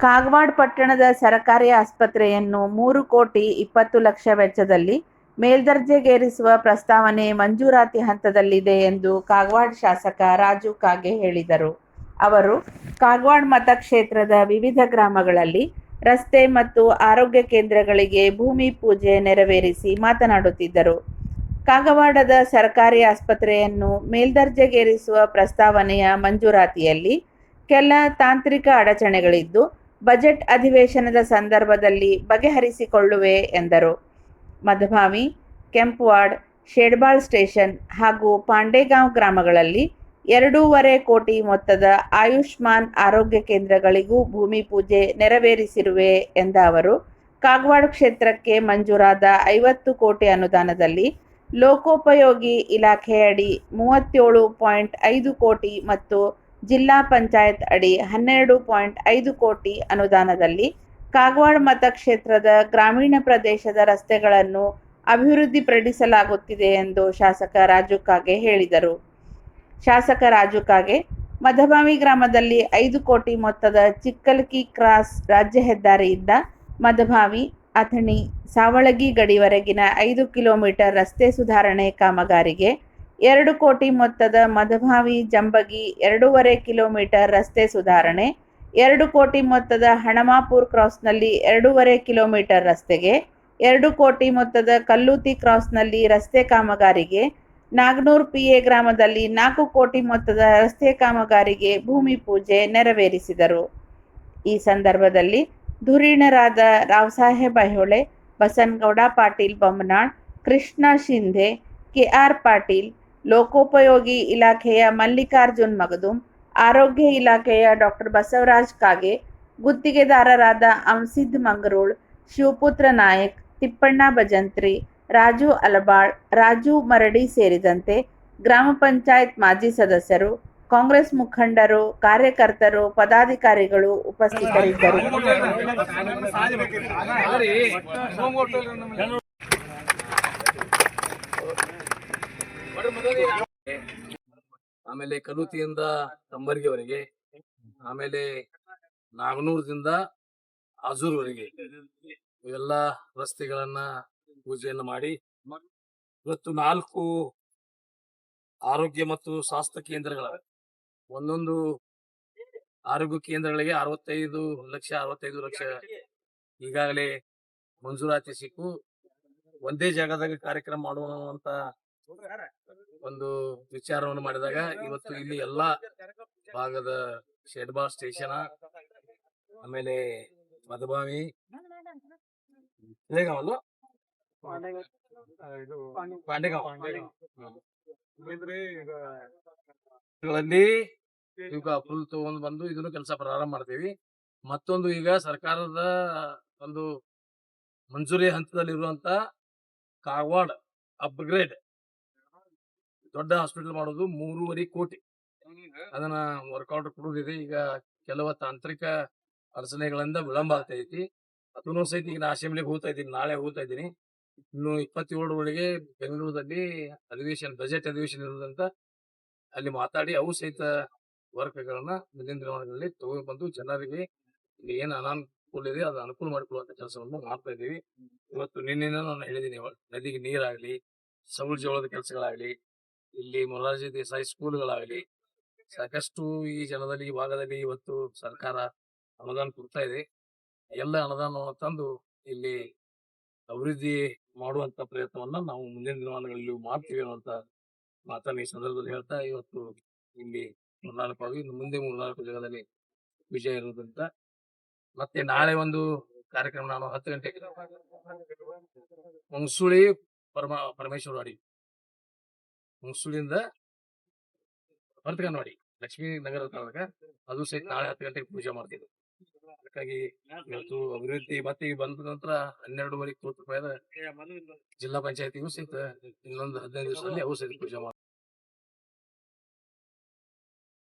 ಕಾಗವಾಡ ಪಟ್ಟಣದ ಸರಕಾರಿ ಆಸ್ಪತ್ರೆಯನ್ನು 3,20,00,000 ವೆಚ್ಚದಲ್ಲಿ ಮೇಲ್ದರ್ಜೆಗೇರಿಸುವ ಪ್ರಸ್ತಾವನೆ ಮಂಜೂರಾತಿ ಹಂತದಲ್ಲಿದೆ ಎಂದು ಕಾಗವಾಡ ಶಾಸಕ ರಾಜು ಕಾಗೆ ಹೇಳಿದರು. ಅವರು ಕಾಗವಾಡ ಮತಕ್ಷೇತ್ರದ ವಿವಿಧ ಗ್ರಾಮಗಳಲ್ಲಿ ರಸ್ತೆ ಮತ್ತು ಆರೋಗ್ಯ ಕೇಂದ್ರಗಳಿಗೆ ಭೂಮಿ ಪೂಜೆ ನೆರವೇರಿಸಿ ಮಾತನಾಡುತ್ತಿದ್ದರು. ಕಾಗವಾಡದ ಸರಕಾರಿ ಆಸ್ಪತ್ರೆಯನ್ನು ಮೇಲ್ದರ್ಜೆಗೇರಿಸುವ ಪ್ರಸ್ತಾವನೆಯ ಮಂಜೂರಾತಿಯಲ್ಲಿ ಕೆಲ ತಾಂತ್ರಿಕ ಅಡಚಣೆಗಳಿದ್ದು, ಬಜೆಟ್ ಅಧಿವೇಶನದ ಸಂದರ್ಭದಲ್ಲಿ ಬಗೆಹರಿಸಿಕೊಳ್ಳುವೆ ಎಂದರು. ಮದಭಾವಿ, ಕೆಂಪವಾಡ, ಶೇಡ್ಬಾಳ್ ಸ್ಟೇಷನ್ ಹಾಗೂ ಪಾಂಡೇಗಾಂವ್ ಗ್ರಾಮಗಳಲ್ಲಿ 2.5 ಕೋಟಿ ಮೊತ್ತದ ಆಯುಷ್ಮಾನ್ ಆರೋಗ್ಯ ಕೇಂದ್ರಗಳಿಗೂ ಭೂಮಿ ಪೂಜೆ ನೆರವೇರಿಸಿರುವೆ ಎಂದ ಅವರು, ಕಾಗವಾಡ ಕ್ಷೇತ್ರಕ್ಕೆ ಮಂಜೂರಾದ 50 ಕೋಟಿ ಅನುದಾನದಲ್ಲಿ ಲೋಕೋಪಯೋಗಿ ಇಲಾಖೆಯಡಿ 37.5 ಕೋಟಿ ಮತ್ತು ಜಿಲ್ಲಾ ಪಂಚಾಯತ್ ಅಡಿ 12.5 ಕೋಟಿ ಅನುದಾನದಲ್ಲಿ ಕಾಗವಾಡ ಮತಕ್ಷೇತ್ರದ ಗ್ರಾಮೀಣ ಪ್ರದೇಶದ ರಸ್ತೆಗಳನ್ನು ಅಭಿವೃದ್ಧಿಪಡಿಸಲಾಗುತ್ತಿದೆ ಎಂದು ಶಾಸಕ ರಾಜು ಕಾಗೆ ಹೇಳಿದರು. ಶಾಸಕ ರಾಜು ಕಾಗೆ ಮದಭಾವಿ ಗ್ರಾಮದಲ್ಲಿ 5 ಕೋಟಿ ಮೊತ್ತದ ಚಿಕ್ಕಲ್ಕಿ ಕ್ರಾಸ್ ರಾಜ್ಯ ಹೆದ್ದಾರಿಯಿಂದ ಮದಭಾವಿ, ಅಥಣಿ, ಸಾವಳಗಿ ಗಡಿವರೆಗಿನ 5 ಕಿಲೋಮೀಟರ್ ರಸ್ತೆ ಸುಧಾರಣೆ ಕಾಮಗಾರಿಗೆ, 2 ಕೋಟಿ ಮೊತ್ತದ ಮದಭಾವಿ ಜಂಬಗಿ 2.5 ಕಿಲೋಮೀಟರ್ ರಸ್ತೆ ಸುಧಾರಣೆ, 2 ಕೋಟಿ ಮೊತ್ತದ ಹಣಮಾಪುರ ಕ್ರಾಸ್ನಲ್ಲಿ 2.5 ಕಿಲೋಮೀಟರ್ ರಸ್ತೆಗೆ, 2 ಕೋಟಿ ಮೊತ್ತದ ಕಲ್ಲೂತಿ ಕ್ರಾಸ್ನಲ್ಲಿ ರಸ್ತೆ ಕಾಮಗಾರಿಗೆ, ನಾಗನೂರ್ ಪಿಎ ಗ್ರಾಮದಲ್ಲಿ 4 ಕೋಟಿ ಮೊತ್ತದ ರಸ್ತೆ ಕಾಮಗಾರಿಗೆ ಭೂಮಿ ಪೂಜೆ ನೆರವೇರಿಸಿದರು. ಈ ಸಂದರ್ಭದಲ್ಲಿ ಧುರೀಣರಾದ ರಾವಸಾಹೇಬ್ ಐಹೊಳೆ, ಬಸನಗೌಡ ಪಾಟೀಲ್ ಬೊಮ್ಮನಾಳ್, ಕೃಷ್ಣ ಶಿಂಧೆ, ಕೆಆರ್ ಪಾಟೀಲ್, ಲೋಕೋಪಯೋಗಿ ಇಲಾಖೆಯ ಮಲ್ಲಿಕಾರ್ಜುನ್ ಮಗದುಂ, ಆರೋಗ್ಯ ಇಲಾಖೆಯ ಡಾ ಬಸವರಾಜ್ ಕಾಗೆ, ಗುತ್ತಿಗೆದಾರರಾದ ಅಂಸಿದ್ ಮಂಗರೋಳ್, ಶಿವಪುತ್ರ ನಾಯಕ್, ತಿಪ್ಪಣ್ಣ ಭಜಂತ್ರಿ, ರಾಜು ಅಲಬಾಳ್, ರಾಜು ಮರಡಿ ಸೇರಿದಂತೆ ಗ್ರಾಮ ಪಂಚಾಯತ್ ಮಾಜಿ ಸದಸ್ಯರು, ಕಾಂಗ್ರೆಸ್ ಮುಖಂಡರು, ಕಾರ್ಯಕರ್ತರು, ಪದಾಧಿಕಾರಿಗಳು ಉಪಸ್ಥಿತರಿದ್ದರು. ಆಮೇಲೆ ಕಲೂತಿಯಿಂದ ತಂಬರ್ಗಿವರೆಗೆ, ಆಮೇಲೆ ನಾಗನೂರದಿಂದ ಆಜೂರ್ವರೆಗೆ ಇವೆಲ್ಲ ರಸ್ತೆಗಳನ್ನ ಪೂಜೆಯನ್ನು ಮಾಡಿ, ಇವತ್ತು 4 ಆರೋಗ್ಯ ಮತ್ತು ಸ್ವಾಸ್ಥ್ಯ ಕೇಂದ್ರಗಳ, ಒಂದೊಂದು ಆರೋಗ್ಯ ಕೇಂದ್ರಗಳಿಗೆ 65 ಲಕ್ಷ ಈಗಾಗಲೇ ಮಂಜೂರಾತಿ ಸಿಕ್ಕು ಒಂದೇ ಜಾಗದಾಗ ಕಾರ್ಯಕ್ರಮ ಮಾಡುವಂತ ಒಂದು ವಿಚಾರವನ್ನು ಮಾಡಿದಾಗ, ಇವತ್ತು ಇಲ್ಲಿ ಎಲ್ಲಾ ಭಾಗದ ಶೇಡ್ಬಾಳ್ ಸ್ಟೇಷನ್, ಆಮೇಲೆ ಮದಭಾವಿ, ಈಗ ಫುಲ್ ತಗೊಂಡ್ ಬಂದು ಇದನ್ನು ಕೆಲಸ ಪ್ರಾರಂಭ ಮಾಡ್ತೀವಿ. ಮತ್ತೊಂದು ಈಗ ಸರ್ಕಾರದ ಒಂದು ಮಂಜೂರಿ ಹಂತದಲ್ಲಿರುವಂತ ಕಾಗವಾಡ ಅಪ್ಗ್ರೇಡ್ ದೊಡ್ಡ ಹಾಸ್ಪಿಟಲ್ ಮಾಡೋದು 3.5 ಕೋಟಿ, ಅದನ್ನ ವರ್ಕೌಟ್ ಕೊಡುದಿದೆ. ಈಗ ಕೆಲವು ತಾಂತ್ರಿಕ ಅಡಚಣೆಗಳಿಂದ ವಿಳಂಬ ಆಗ್ತಾ ಐತಿ. ಅದನ್ನು ಸಹಿತ ಈಗ ನಾ ಅಸೆಂಬ್ಲಿಗೆ ಹೋಗ್ತಾ ಇದ್ದೀನಿ, ನಾಳೆ ಹೋಗ್ತಾ ಇದ್ದೀನಿ. ಇನ್ನು 27 ಒಳಗೆ ಬೆಂಗಳೂರಲ್ಲಿ ಬಜೆಟ್ ಅಧಿವೇಶನ ಇರುವುದಂತ ಅಲ್ಲಿ ಮಾತಾಡಿ ಅವು ಸಹಿತ ವರ್ಕ್ಗಳನ್ನ ಮುಂದಿನ ದಿನಗಳಲ್ಲಿ ತಗೊಂಡು ಬಂದು ಜನರಿಗೆ ಇಲ್ಲಿ ಏನು ಅನಾನುಕೂಲ ಇದೆ ಅದು ಅನುಕೂಲ ಮಾಡಿಕೊಳ್ಳುವಂತ ಕೆಲಸವನ್ನು ಮಾಡ್ತಾ ಇದ್ದೀವಿ. ಇವತ್ತು ನಿನ್ನೆ ನಾನು ಹೇಳಿದ್ದೀನಿ, ನದಿಗೆ ನೀರಾಗ್ಲಿ, ಸೌಳ ಜೋಳದ ಕೆಲಸಗಳಾಗ್ಲಿ, ಇಲ್ಲಿ ಮೊರಾರ್ಜಿ ದೇಸಾಯಿ ಸ್ಕೂಲ್ಗಳಾಗಲಿ, ಸಾಕಷ್ಟು ಈ ಜನದಲ್ಲಿ ಈ ಭಾಗದಲ್ಲಿ ಇವತ್ತು ಸರ್ಕಾರ ಅನುದಾನ ಕೊಡ್ತಾ ಇದೆ. ಎಲ್ಲ ಅನುದಾನವನ್ನು ತಂದು ಇಲ್ಲಿ ಅಭಿವೃದ್ಧಿ ಮಾಡುವಂತ ಪ್ರಯತ್ನವನ್ನ ನಾವು ಮುಂದಿನ ದಿನಮಾನಗಳಲ್ಲಿ ಮಾಡ್ತೀವಿ ಅನ್ನುವಂತ ಮಾತನ್ನ ಈ ಸಂದರ್ಭದಲ್ಲಿ ಹೇಳ್ತಾ, ಇವತ್ತು ಇಲ್ಲಿ 4 ಇನ್ನು ಮುಂದೆ 4 ಜಾಗದಲ್ಲಿ ವಿಜಯ ಇರುವುದಂತ. ಮತ್ತೆ ನಾಳೆ ಒಂದು ಕಾರ್ಯಕ್ರಮ, ನಾನು 10 ಗಂಟೆಗೆ ಮುಂಸುಳಿ ಪರಮೇಶ್ವರವಾಡಿ, ಮುಂಸುಳಿಯಿಂದ ಭರ್ತಕನವಾಡಿ, ಲಕ್ಷ್ಮೀ ನಗರ ತಾಲೂಕ, ಅದು ಸಹಿತ ನಾಳೆ 10 ಗಂಟೆಗೆ ಪೂಜೆ ಮಾಡ್ತಿದ್ವಿ. ಅದಕ್ಕಾಗಿ ಇವತ್ತು ಅಭಿವೃದ್ಧಿ ಮತ್ತೆ ಈಗ ಬಂದ ನಂತರ 12.5 ಕೋಟಿ ರೂಪಾಯಿದ ಜಿಲ್ಲಾ ಪಂಚಾಯತಿಗೂ ಸಹಿತ ಇನ್ನೊಂದು 15 ದಿವಸದಲ್ಲಿ ಅವು ಸಹಿತ ಪೂಜೆ ಮಾಡ್ತೀವಿ.